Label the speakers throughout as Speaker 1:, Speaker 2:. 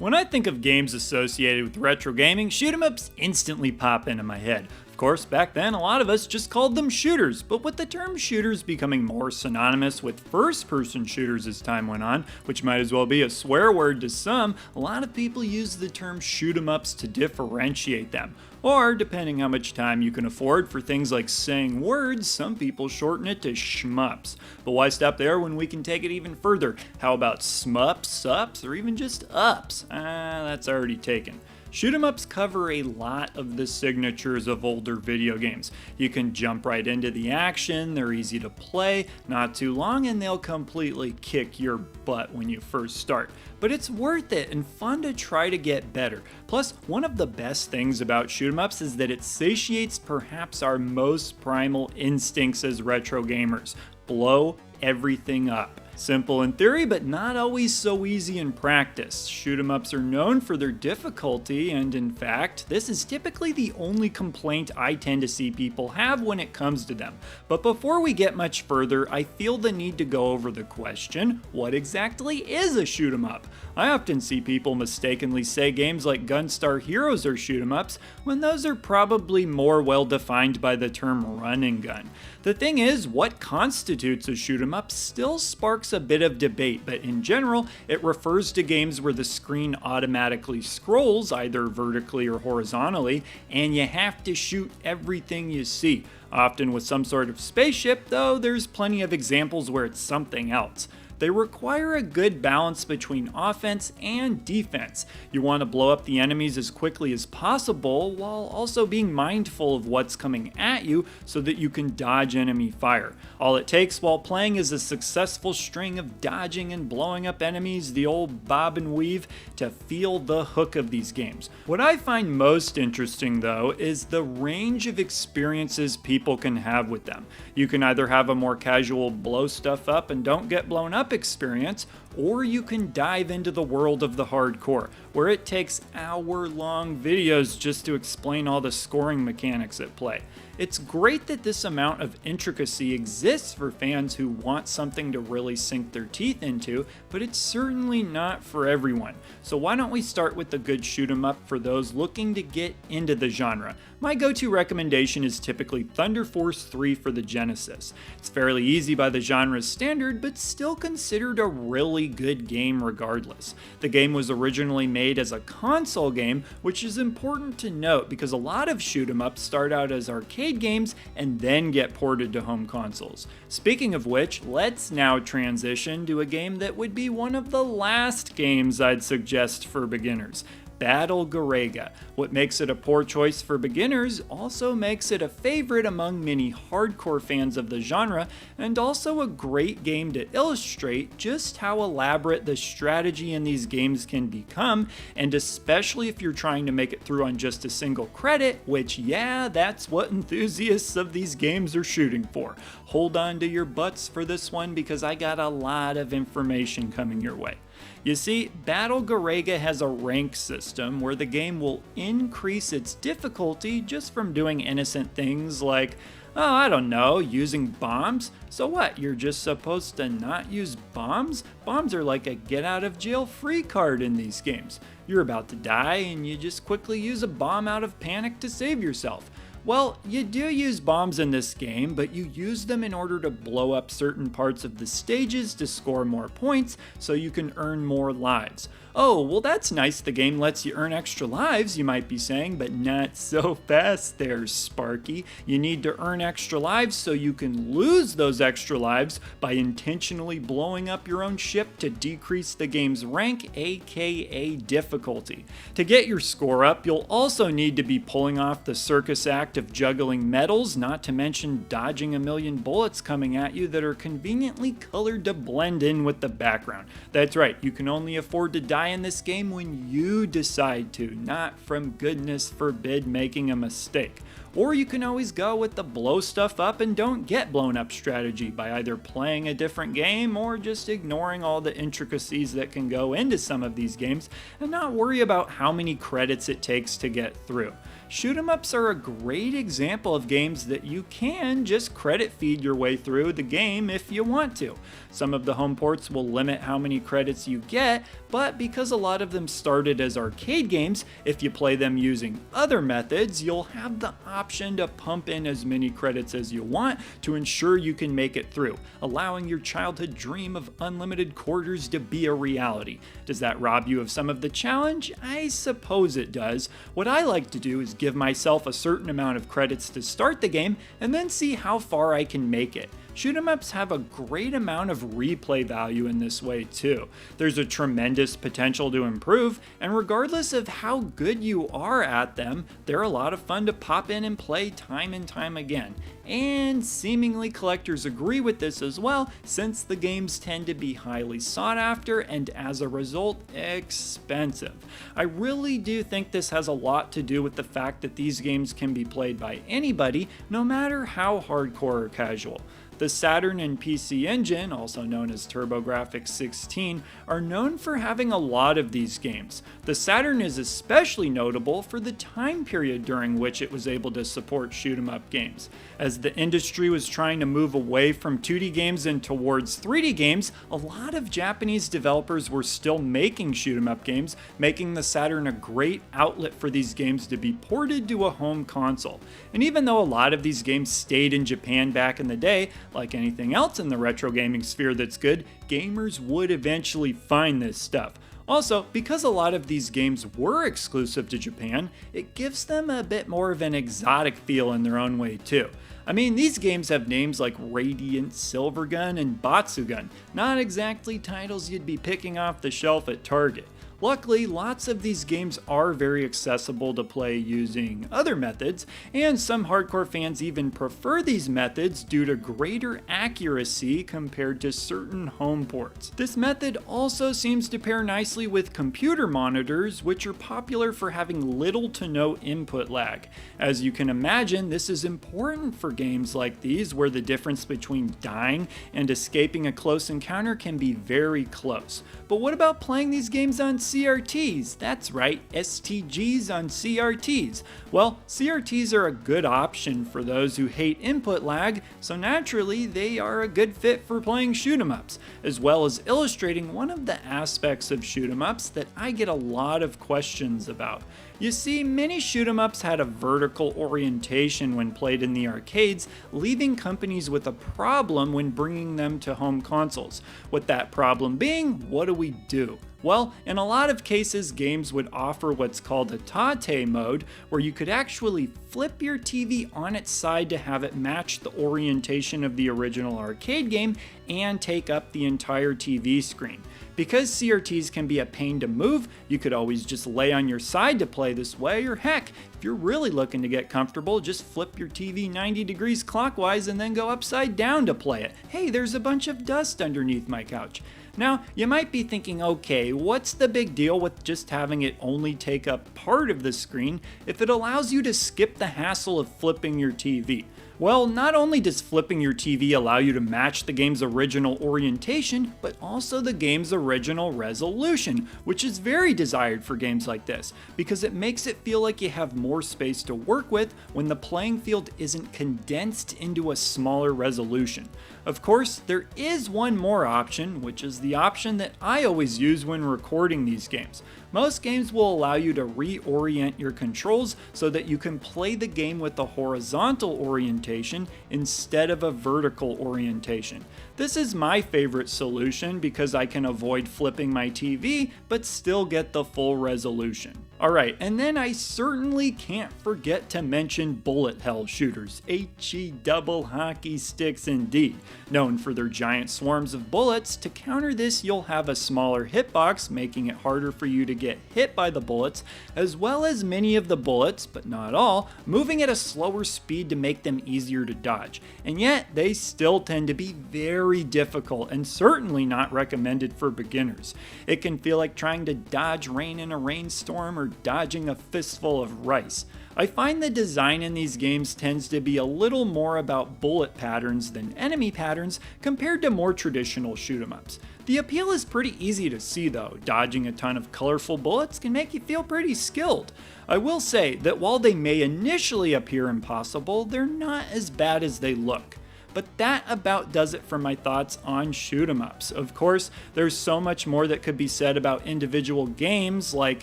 Speaker 1: When I think of games associated with retro gaming, shoot 'em ups instantly pop into my head. Of course, back then a lot of us just called them shooters, but with the term shooters becoming more synonymous with first-person shooters as time went on, which might as well be a swear word to some, a lot of people use the term shoot 'em ups to differentiate them. Or, depending how much time you can afford for things like saying words, some people shorten it to shmups. But why stop there when we can take it even further? How about smups, sups, or even just ups? That's already taken. Shoot 'em ups cover a lot of the signatures of older video games. You can jump right into the action, they're easy to play, not too long, and they'll completely kick your butt when you first start. But it's worth it and fun to try to get better. Plus, one of the best things about shoot 'em ups is that it satiates perhaps our most primal instincts as retro gamers: blow everything up. Simple in theory, but not always so easy in practice. Shoot 'em ups are known for their difficulty, and in fact, this is typically the only complaint I tend to see people have when it comes to them. But before we get much further, I feel the need to go over the question, what exactly is a shoot 'em up? I often see people mistakenly say games like Gunstar Heroes are shoot 'em ups, when those are probably more well defined by the term run and gun. The thing is, what constitutes a shoot 'em up still sparks a bit of debate, but in general, it refers to games where the screen automatically scrolls, either vertically or horizontally, and you have to shoot everything you see. Often with some sort of spaceship, though there's plenty of examples where it's something else. They require a good balance between offense and defense. You want to blow up the enemies as quickly as possible while also being mindful of what's coming at you so that you can dodge enemy fire. All it takes while playing is a successful string of dodging and blowing up enemies, the old bob and weave, to feel the hook of these games. What I find most interesting though is the range of experiences people can have with them. You can either have a more casual blow stuff up and don't get blown up experience, or you can dive into the world of the hardcore, where it takes hour-long videos just to explain all the scoring mechanics at play. It's great that this amount of intricacy exists for fans who want something to really sink their teeth into, but it's certainly not for everyone. So why don't we start with the good shoot 'em up for those looking to get into the genre? My go-to recommendation is typically Thunder Force 3 for the Genesis. It's fairly easy by the genre's standard, but still considered a really good game regardless. The game was originally made as a console game, which is important to note because a lot of shoot 'em ups start out as arcade games and then get ported to home consoles. Speaking of which, let's now transition to a game that would be one of the last games I'd suggest for beginners: Battle Gara. What makes it a poor choice for beginners also makes it a favorite among many hardcore fans of the genre, and also a great game to illustrate just how elaborate the strategy in these games can become, and especially if you're trying to make it through on just a single credit, which yeah, that's what enthusiasts of these games are shooting for. Hold on to your butts for this one because I got a lot of information coming your way. You see, Battle Gara has a rank system where the game will increase its difficulty just from doing innocent things like, oh, I don't know, using bombs. So what, you're just supposed to not use bombs? Bombs are like a get out of jail free card in these games. You're about to die and you just quickly use a bomb out of panic to save yourself. Well, you do use bombs in this game, but you use them in order to blow up certain parts of the stages to score more points so you can earn more lives. Oh, well that's nice, the game lets you earn extra lives, you might be saying, but not so fast there, Sparky. You need to earn extra lives so you can lose those extra lives by intentionally blowing up your own ship to decrease the game's rank, aka difficulty. To get your score up, you'll also need to be pulling off the circus act of juggling medals, not to mention dodging a million bullets coming at you that are conveniently colored to blend in with the background. That's right, you can only afford to die in this game when you decide to, not from goodness forbid making a mistake. Or you can always go with the blow stuff up and don't get blown up strategy by either playing a different game or just ignoring all the intricacies that can go into some of these games and not worry about how many credits it takes to get through. Shoot 'em ups are a great example of games that you can just credit feed your way through the game if you want to. Some of the home ports will limit how many credits you get, but because a lot of them started as arcade games, if you play them using other methods, you'll have the option to pump in as many credits as you want to ensure you can make it through, allowing your childhood dream of unlimited quarters to be a reality. Does that rob you of some of the challenge? I suppose it does. What I like to do is give myself a certain amount of credits to start the game and then see how far I can make it. Shoot 'em ups have a great amount of replay value in this way too. There's a tremendous potential to improve, and regardless of how good you are at them, they're a lot of fun to pop in and play time and time again. And seemingly collectors agree with this as well, since the games tend to be highly sought after and as a result, expensive. I really do think this has a lot to do with the fact that these games can be played by anybody, no matter how hardcore or casual. The Saturn and PC Engine, also known as TurboGrafx-16, are known for having a lot of these games. The Saturn is especially notable for the time period during which it was able to support shoot 'em up games. As the industry was trying to move away from 2D games and towards 3D games, a lot of Japanese developers were still making shoot 'em up games, making the Saturn a great outlet for these games to be ported to a home console. And even though a lot of these games stayed in Japan back in the day, like anything else in the retro gaming sphere that's good, gamers would eventually find this stuff. Also, because a lot of these games were exclusive to Japan, it gives them a bit more of an exotic feel in their own way too. I mean, these games have names like Radiant Silvergun and Batsugun, not exactly titles you'd be picking off the shelf at Target. Luckily, lots of these games are very accessible to play using other methods, and some hardcore fans even prefer these methods due to greater accuracy compared to certain home ports. This method also seems to pair nicely with computer monitors, which are popular for having little to no input lag. As you can imagine, this is important for games like these, where the difference between dying and escaping a close encounter can be very close. But what about playing these games on CRTs? That's right, STGs on CRTs. Well, CRTs are a good option for those who hate input lag, so naturally they are a good fit for playing shoot 'em ups, as well as illustrating one of the aspects of shoot 'em ups that I get a lot of questions about. You see, many shoot 'em ups had a vertical orientation when played in the arcades, leaving companies with a problem when bringing them to home consoles. With that problem being, what do we do? Well, in a lot of cases, games would offer what's called a tate mode, where you could actually flip your TV on its side to have it match the orientation of the original arcade game and take up the entire TV screen. Because CRTs can be a pain to move, you could always just lay on your side to play this way, or heck, if you're really looking to get comfortable, just flip your TV 90 degrees clockwise and then go upside down to play it. Hey, there's a bunch of dust underneath my couch. Now, you might be thinking, okay, what's the big deal with just having it only take up part of the screen if it allows you to skip the hassle of flipping your TV? Well, not only does flipping your TV allow you to match the game's original orientation, but also the game's original resolution, which is very desired for games like this, because it makes it feel like you have more space to work with when the playing field isn't condensed into a smaller resolution. Of course, there is one more option, which is the option that I always use when recording these games. Most games will allow you to reorient your controls so that you can play the game with a horizontal orientation instead of a vertical orientation. This is my favorite solution because I can avoid flipping my TV but still get the full resolution. Alright, and then I certainly can't forget to mention bullet hell shooters, HE double hockey sticks indeed. Known for their giant swarms of bullets, to counter this you'll have a smaller hitbox, making it harder for you to get hit by the bullets, as well as many of the bullets, but not all, moving at a slower speed to make them easier to dodge. And yet, they still tend to be very difficult and certainly not recommended for beginners. It can feel like trying to dodge rain in a rainstorm or dodging a fistful of rice. I find the design in these games tends to be a little more about bullet patterns than enemy patterns compared to more traditional shoot-'em-ups. The appeal is pretty easy to see though. Dodging a ton of colorful bullets can make you feel pretty skilled. I will say that while they may initially appear impossible, they're not as bad as they look. But that about does it for my thoughts on shoot-'em-ups. Of course, there's so much more that could be said about individual games, like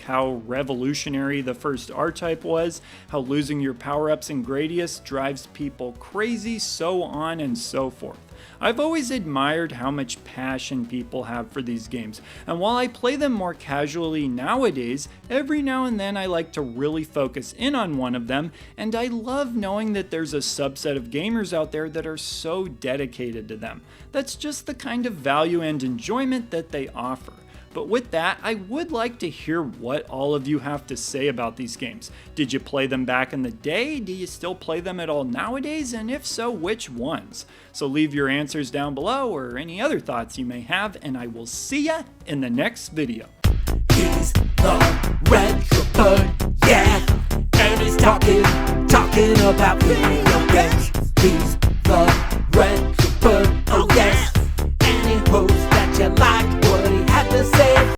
Speaker 1: how revolutionary the first R-Type was, how losing your power-ups in Gradius drives people crazy, so on and so forth. I've always admired how much passion people have for these games, and while I play them more casually nowadays, every now and then I like to really focus in on one of them, and I love knowing that there's a subset of gamers out there that are so dedicated to them. That's just the kind of value and enjoyment that they offer. But with that, I would like to hear what all of you have to say about these games. Did you play them back in the day? Do you still play them at all nowadays? And if so, which ones? So leave your answers down below or any other thoughts you may have, and I will see ya in the next video.
Speaker 2: He's the retro bird, yeah, and he's talking about video games. He's the retro